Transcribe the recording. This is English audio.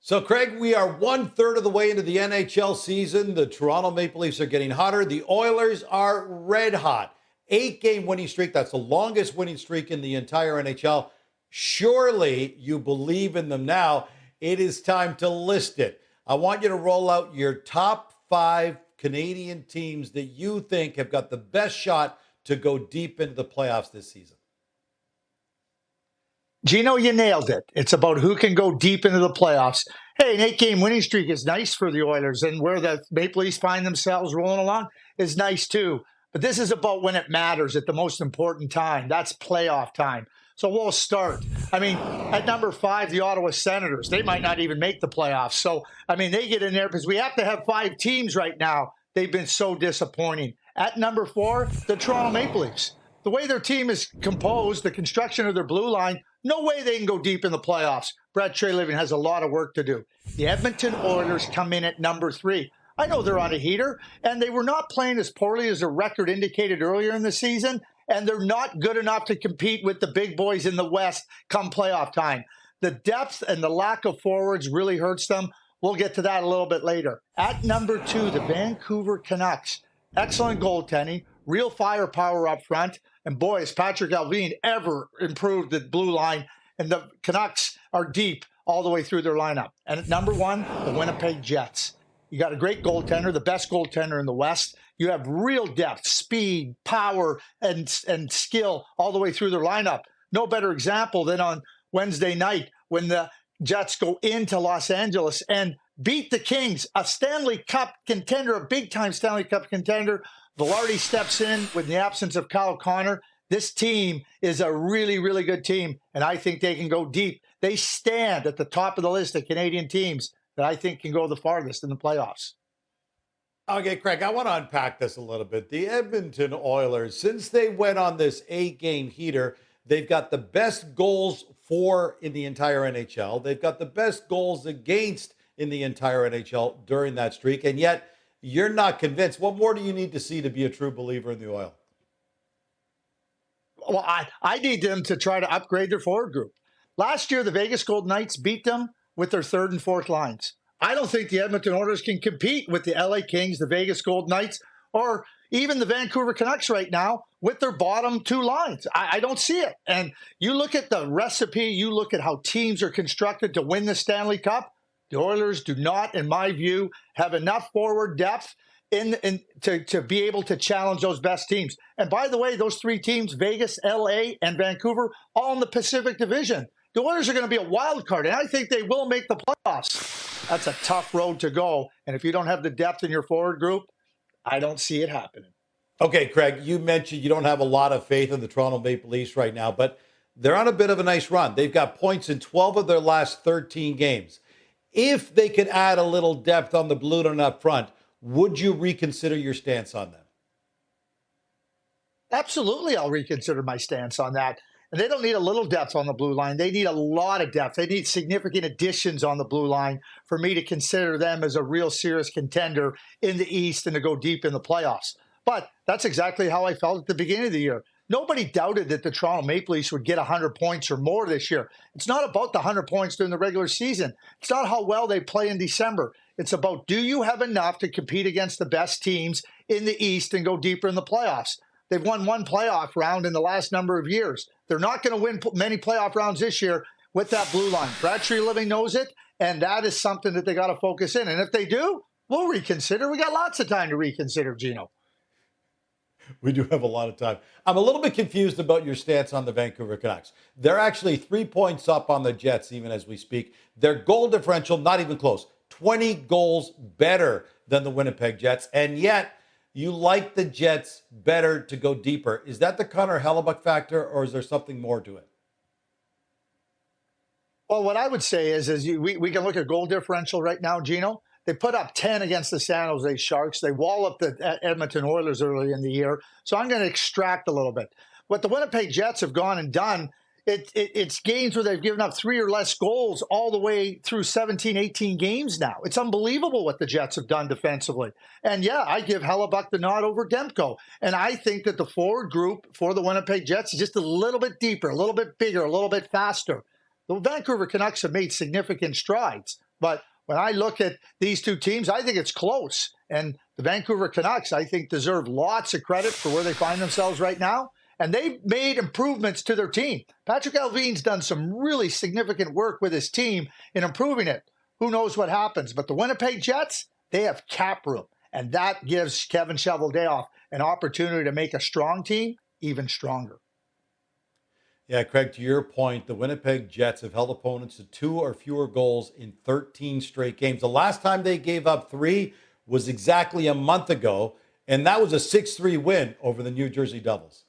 So, Craig, we are 1/3 of the way into the NHL season. The Toronto Maple Leafs are getting hotter. The Oilers are red hot. 8-game winning streak. That's the longest winning streak in the entire NHL. Surely you believe in them now. It is time to list it. I want you to roll out your top 5 Canadian teams that you think have got the best shot to go deep into the playoffs this season. Gino, you nailed it. It's about who can go deep into the playoffs. Hey, an 8-game winning streak is nice for the Oilers, and where the Maple Leafs find themselves rolling along is nice too. But this is about when it matters at the most important time. That's playoff time. So we'll start. At number 5, the Ottawa Senators. They might not even make the playoffs. So, they get in there because we have to have 5 teams right now. They've been so disappointing. At number 4, the Toronto Maple Leafs. The way their team is composed, the construction of their blue line, no way they can go deep in the playoffs. Brad Treliving has a lot of work to do. The Edmonton Oilers come in at number 3. I know they're on a heater, and they were not playing as poorly as the record indicated earlier in the season, and they're not good enough to compete with the big boys in the West come playoff time. The depth and the lack of forwards really hurts them. We'll get to that a little bit later. At number 2, the Vancouver Canucks. Excellent goaltending, real firepower up front. And boy, has Patrick Allvin ever improved the blue line. And the Canucks are deep all the way through their lineup. And at number 1, the Winnipeg Jets. You got a great goaltender, the best goaltender in the West. You have real depth, speed, power, and skill all the way through their lineup. No better example than on Wednesday night when the Jets go into Los Angeles and beat the Kings, a Stanley Cup contender, a big-time Stanley Cup contender. Velarde steps in with the absence of Kyle Connor. This team is a really, really good team, and I think they can go deep. They stand at the top of the list of Canadian teams that I think can go the farthest in the playoffs. Okay, Craig, I want to unpack this a little bit. The Edmonton Oilers, since they went on this 8-game heater, they've got the best goals for in the entire NHL. They've got the best goals against in the entire NHL during that streak, and yet you're not convinced. What more do you need to see to be a true believer in the Oil? Well, I need them to try to upgrade their forward group. Last year, the Vegas Golden Knights beat them with their 3rd and 4th lines. I don't think the Edmonton Oilers can compete with the LA Kings, the Vegas Golden Knights, or even the Vancouver Canucks right now with their bottom 2 lines. I don't see it. And you look at the recipe, you look at how teams are constructed to win the Stanley Cup. The Oilers do not, in my view, have enough forward depth to be able to challenge those best teams. And by the way, those 3 teams, Vegas, LA, and Vancouver, all in the Pacific Division. The Oilers are going to be a wild card, and I think they will make the playoffs. That's a tough road to go. And if you don't have the depth in your forward group, I don't see it happening. Okay, Craig, you mentioned you don't have a lot of faith in the Toronto Maple Leafs right now, but they're on a bit of a nice run. They've got points in 12 of their last 13 games. If they could add a little depth on the blue line up front, would you reconsider your stance on them? Absolutely, I'll reconsider my stance on that. And they don't need a little depth on the blue line. They need a lot of depth. They need significant additions on the blue line for me to consider them as a real serious contender in the East and to go deep in the playoffs. But that's exactly how I felt at the beginning of the year. Nobody doubted that the Toronto Maple Leafs would get 100 points or more this year. It's not about the 100 points during the regular season. It's not how well they play in December. It's about, do you have enough to compete against the best teams in the East and go deeper in the playoffs? They've won 1 playoff round in the last number of years. They're not going to win many playoff rounds this year with that blue line. Brad Treliving knows it, and that is something that they got to focus in. And if they do, we'll reconsider. We got lots of time to reconsider, Gino. We do have a lot of time. I'm a little bit confused about your stance on the Vancouver Canucks. They're actually 3 points up on the Jets even as we speak. Their goal differential, not even close. 20 goals better than the Winnipeg Jets. And yet, you like the Jets better to go deeper. Is that the Connor Hellebuck factor, or is there something more to it? Well, what I would say is we can look at goal differential right now, Gino. They put up 10 against the San Jose Sharks. They walloped the Edmonton Oilers early in the year. So I'm going to extract a little bit. What the Winnipeg Jets have gone and done, it's games where they've given up 3 or less goals all the way through 17, 18 games now. It's unbelievable what the Jets have done defensively. And yeah, I give Hellebuck the nod over Demko. And I think that the forward group for the Winnipeg Jets is just a little bit deeper, a little bit bigger, a little bit faster. The Vancouver Canucks have made significant strides. But when I look at these two teams, I think it's close. And the Vancouver Canucks, I think, deserve lots of credit for where they find themselves right now. And they've made improvements to their team. Patrick Alvin's done some really significant work with his team in improving it. Who knows what happens? But the Winnipeg Jets, they have cap room. And that gives Kevin Cheveldayoff an opportunity to make a strong team even stronger. Yeah, Craig, to your point, the Winnipeg Jets have held opponents to 2 or fewer goals in 13 straight games. The last time they gave up 3 was exactly a month ago, and that was a 6-3 win over the New Jersey Devils.